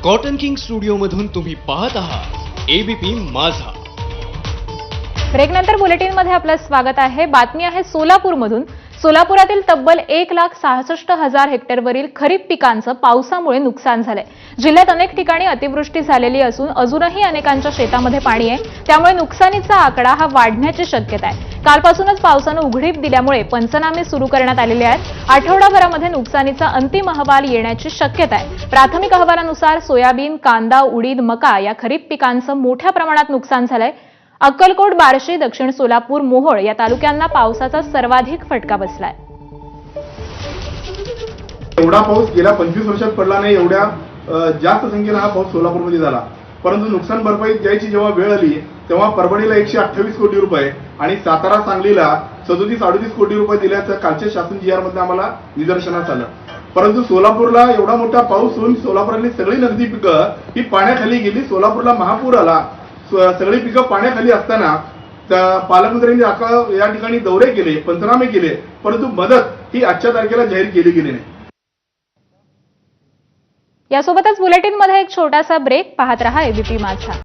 Cotton king studio मधून तुम्ही पाहत आहात एबीपी माझा। ब्रेकनंतर बुलेटिनमध्ये आपलं स्वागत आहे। बातमी आहे सोलापूरमधून। सोलापुरातील तब्बल 1,66,000 हेक्टरवरील खरीप पिकांचं पावसामुळे नुकसान झालंय। जिल्ह्यात अनेक ठिकाणी अतिवृष्टी झालेली असून अजूनही अनेकांच्या शेतामध्ये पाणी आहे, त्यामुळे नुकसानीचा आकडा हा वाढण्याची शक्यता आहे। कालपासूनच पावसानं उघडीप दिल्यामुळे पंचनामे सुरू करण्यात आलेले आहेत। आठवडाभरामध्ये नुकसानीचा अंतिम अहवाल येण्याची शक्यता आहे। प्राथमिक अहवालानुसार सोयाबीन, कांदा, उडीद, मका या खरीप पिकांचं मोठ्या प्रमाणात नुकसान झालंय। अक्कलकोट, बार्शी, दक्षिण सोलापूर, मोहोळ या तालुक्यांना पावसाचा सर्वाधिक फटका बसलाय। एवढा पाऊस गेल्या 25 वर्षात पडला नाही, एवढ्या जास्त संख्येने हा पाऊस सोलापूरमध्ये झाला। परंतु नुकसान भरपाई द्यायची जेव्हा वेळ आली तेव्हा परभणीला 128 कोटी रुपये आणि सातारा, सांगलीला 37-38 कोटी रुपये दिल्याचं कालच्या शासन जीआर मध्ये आम्हाला निदर्शनास आलं। परंतु सोलापूरला एवढा मोठा पाऊस होऊन सोलापुरातली सगळी नगदी पिकं ही पाण्याखाली गेली। सोलापूरला महापूर आला, सगळी पिकं पाण्याखाली असताना पालकमंत्र्यांनी या ठिकाणी दौरे केले, पंचनामे केले, परंतु मदत ही आजच्या तारखेला जाहीर केली गेली नाही। यासोबतच बुलेटिनमध्ये एक छोटासा ब्रेक। पाहत रहा एबीपी माझा।